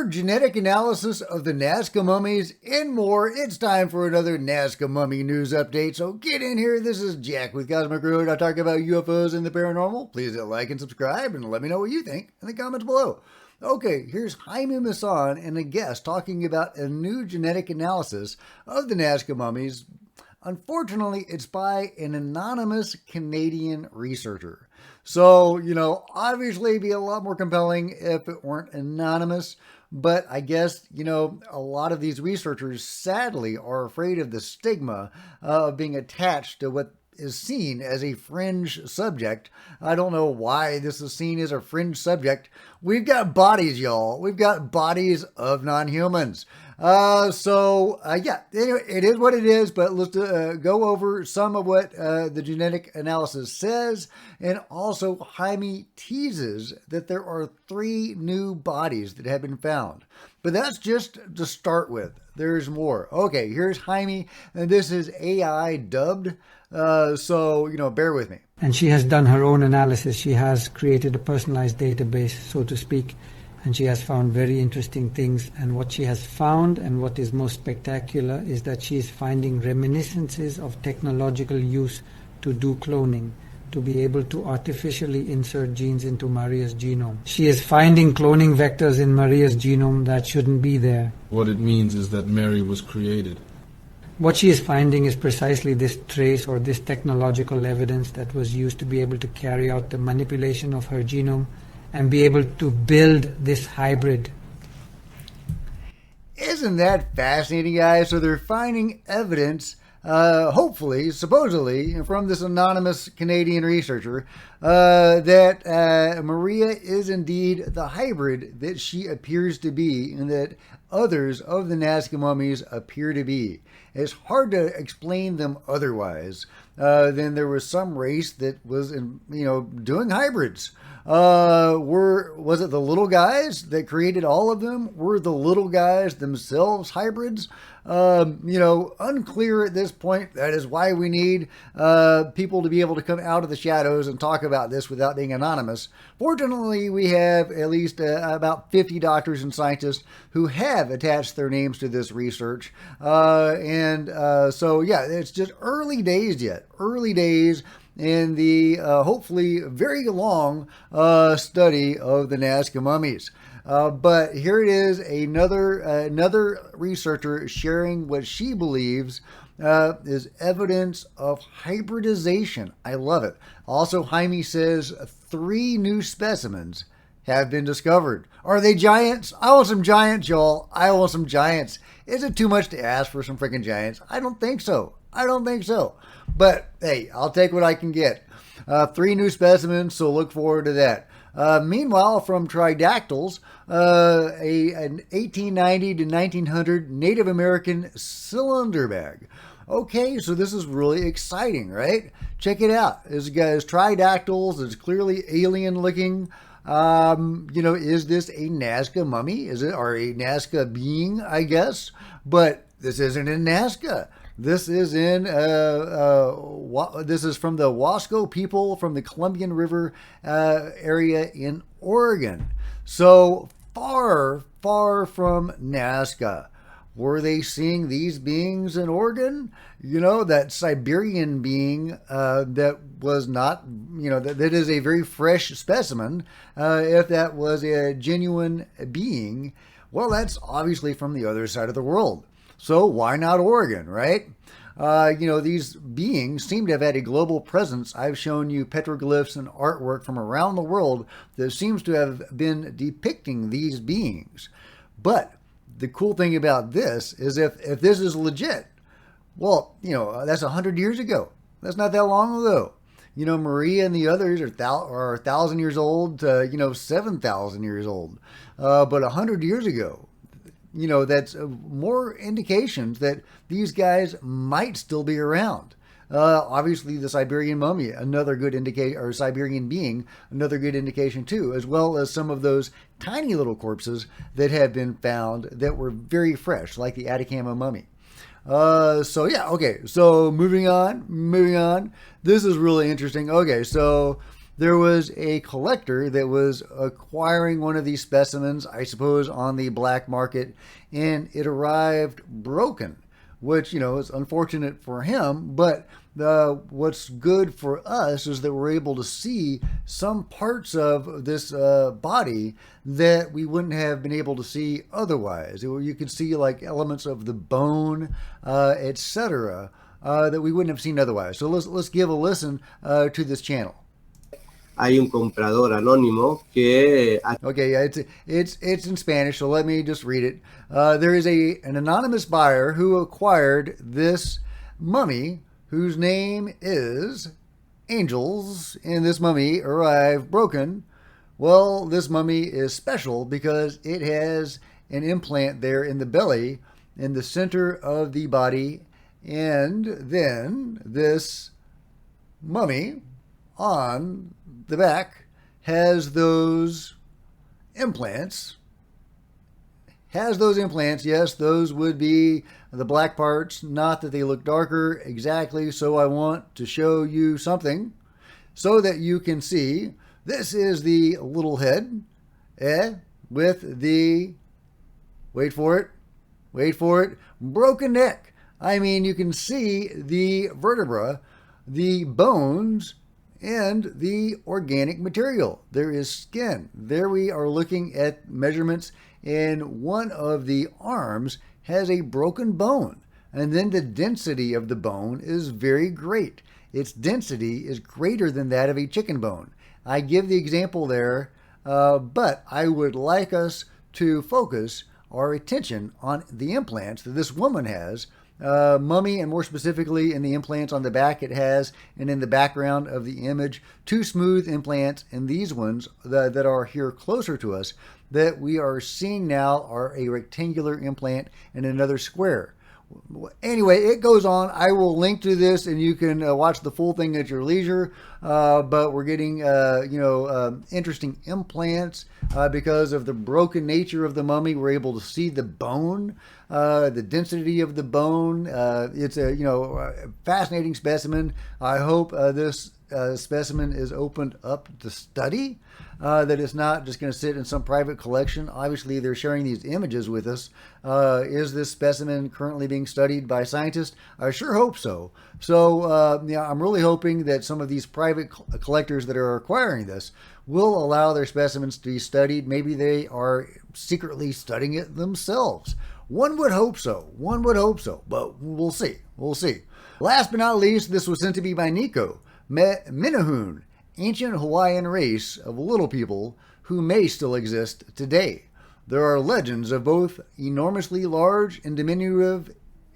more genetic analysis of the Nazca mummies and more. It's time for another Nazca mummy news update. So get in here. This is Jack with Cosmic Road. I talk about UFOs and the paranormal. Please hit like and subscribe and let me know what you think in the comments below. Okay, here's Jaime Maussan and a guest talking about a new genetic analysis of the Nazca mummies. Unfortunately, it's by an anonymous Canadian researcher. So, obviously it'd be a lot more compelling if it weren't anonymous. But I guess, a lot of these researchers sadly are afraid of the stigma of being attached to what is seen as a fringe subject. I don't know why this is seen as a fringe subject. We've got bodies, y'all. We've got bodies of non-humans. Yeah, anyway, it is what it is, but let's go over some of what the genetic analysis says. And also Jaime teases that there are 3 new bodies that have been found. But that's just to start with. There's more. Okay, here's Jaime, and this is AI dubbed. So bear with me. And she has done her own analysis. She has created a personalized database, so to speak, and she has found very interesting things. And what she has found, and what is most spectacular, is that she is finding reminiscences of technological use to do cloning, to be able to artificially insert genes into Maria's genome. She is finding cloning vectors in Maria's genome that shouldn't be there. What it means is that Mary was created. What she is finding is precisely this trace or this technological evidence that was used to be able to carry out the manipulation of her genome and be able to build this hybrid. Isn't that fascinating, guys? So they're finding evidence, hopefully, supposedly, from this anonymous Canadian researcher, that Maria is indeed the hybrid that she appears to be, and that others of the Nazca mummies appear to be. It's hard to explain them otherwise than there was some race that was, doing hybrids. Was it the little guys that created all of them? Were the little guys themselves hybrids? Unclear at this point. That is why we need people to be able to come out of the shadows and talk about this without being anonymous. Fortunately, we have at least about 50 doctors and scientists who have attached their names to this research. So it's just early days yet. Early days in the hopefully very long study of the Nazca mummies. But here it is, another researcher sharing what she believes is evidence of hybridization. I love it. Also, Jaime says 3 new specimens have been discovered. Are they giants? I want some giants, y'all. I want some giants. Is it too much to ask for some freaking giants? I don't think so. But hey, I'll take what I can get. 3 new specimens, so look forward to that. Meanwhile, from Tridactyls, an 1890 to 1900 Native American cylinder bag. Okay, so this is really exciting, right? Check it out. This guy's Tridactyls. It's clearly alien looking. Is this a Nazca mummy? Is it, or a Nazca being, I guess? But this isn't in Nazca. This is in this is from the Wasco people from the Columbian River area in Oregon. So far from Nazca. Were they seeing these beings in Oregon? That Siberian being that was not, that is a very fresh specimen. If that was a genuine being, well, that's obviously from the other side of the world. So why not Oregon, right? These beings seem to have had a global presence. I've shown you petroglyphs and artwork from around the world that seems to have been depicting these beings. But the cool thing about this is if this is legit, well, that's 100 years ago. That's not that long ago. Maria and the others are 1,000 years old to, 7,000 years old. But 100 years ago, that's more indications that these guys might still be around. Obviously, the Siberian mummy, another good indication, or Siberian being, another good indication too, as well as some of those tiny little corpses that have been found that were very fresh, like the Atacama mummy. Okay. So moving on. This is really interesting. Okay, so there was a collector that was acquiring one of these specimens, I suppose, on the black market, and it arrived broken, which, is unfortunate for him, but what's good for us is that we're able to see some parts of this body that we wouldn't have been able to see otherwise. You could see like elements of the bone, etc., that we wouldn't have seen otherwise. So let's give a listen to this channel. Hay un comprador anónimo que... Okay, yeah, it's in Spanish, so let me just read it. There is an anonymous buyer who acquired this mummy, whose name is Angels, and this mummy arrived broken. Well, this mummy is special because it has an implant there in the belly, in the center of the body, and then this mummy on the back has those implants. Yes, those would be the black parts, not that they look darker exactly. So I want to show you something so that you can see. This is the little head with the, wait for it, broken neck. I mean, you can see the vertebra, the bones, and the organic material. There is skin. There we are looking at measurements, and one of the arms has a broken bone. And then the density of the bone is very great. Its density is greater than that of a chicken bone. I give the example there, but I would like us to focus our attention on the implants that this woman has, mummy, and more specifically in the implants on the back it has, and in the background of the image, two smooth implants, and these ones that are here closer to us that we are seeing now are a rectangular implant and another square. Anyway, it goes on. I will link to this, and you can watch the full thing at your leisure. But we're getting, interesting implants because of the broken nature of the mummy. We're able to see the bone, the density of the bone. It's a fascinating specimen. I hope this specimen is opened up to study. That it's not just going to sit in some private collection. Obviously, they're sharing these images with us. Is this specimen currently being studied by scientists? I sure hope so. So, I'm really hoping that some of these private collectors that are acquiring this will allow their specimens to be studied. Maybe they are secretly studying it themselves. One would hope so, but we'll see. Last but not least, this was sent to me by Nico. Minahun, ancient Hawaiian race of little people who may still exist today. There are legends of both enormously large and diminutive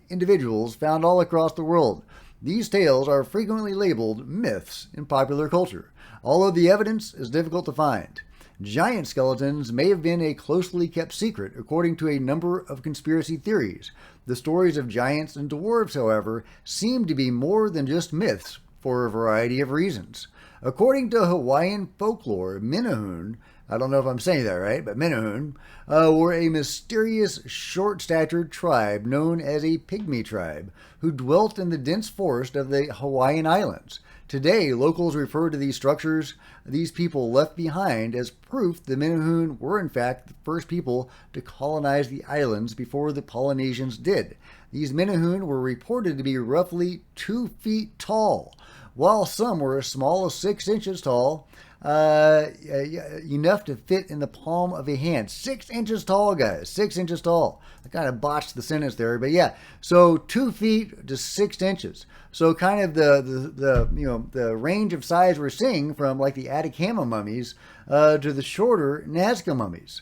individuals found all across the world. These tales are frequently labeled myths in popular culture, although the evidence is difficult to find. Giant skeletons may have been a closely kept secret according to a number of conspiracy theories. The stories of giants and dwarves, however, seem to be more than just myths for a variety of reasons. According to Hawaiian folklore, Minahun, I don't know if I'm saying that right, but Minahun, were a mysterious, short-statured tribe known as a pygmy tribe who dwelt in the dense forest of the Hawaiian Islands. Today, locals refer to these structures these people left behind as proof the Minahun were in fact the first people to colonize the islands before the Polynesians did. These Minahun were reported to be roughly 2 feet tall, while some were as small as 6 inches tall, enough to fit in the palm of a hand. 6 inches tall, guys. 6 inches tall. I kind of botched the sentence there, but yeah. So 2 feet to 6 inches. So kind of the range of size we're seeing from like the Atacama mummies to the shorter Nazca mummies.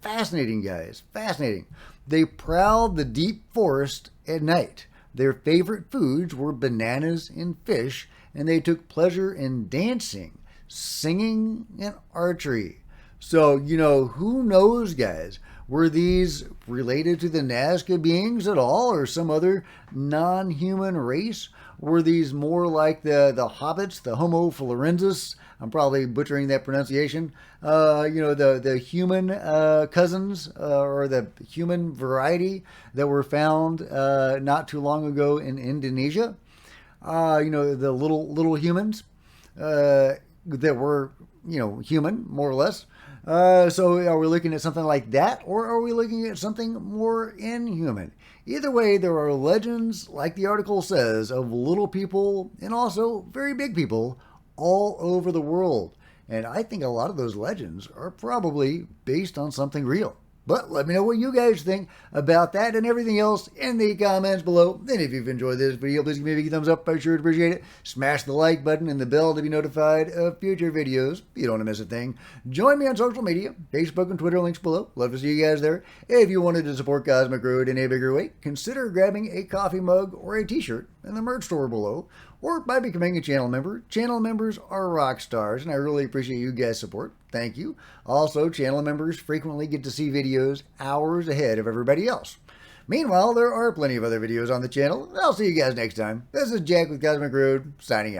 Fascinating, guys. Fascinating. They prowled the deep forest at night. Their favorite foods were bananas and fish, and they took pleasure in dancing, singing, and archery. So, who knows, guys? Were these related to the Nazca beings at all, or some other non-human race? Were these more like the hobbits, the Homo florensis? I'm probably butchering that pronunciation. The human cousins or the human variety that were found not too long ago in Indonesia. The little humans. that we're, human, more or less. So are we looking at something like that, or are we looking at something more inhuman? Either way, there are legends, like the article says, of little people and also very big people all over the world. And I think a lot of those legends are probably based on something real. But let me know what you guys think about that and everything else in the comments below. And if you've enjoyed this video, please give me a big thumbs up. I sure appreciate it. Smash the like button and the bell to be notified of future videos. You don't want to miss a thing. Join me on social media, Facebook and Twitter, links below. Love to see you guys there. If you wanted to support Cosmic Road in a bigger way, consider grabbing a coffee mug or a t-shirt in the merch store below, or by becoming a channel member. Channel members are rock stars, and I really appreciate you guys' support. Thank you. Also, channel members frequently get to see videos hours ahead of everybody else. Meanwhile, there are plenty of other videos on the channel. I'll see you guys next time. This is Jack with Cosmic Road, signing out.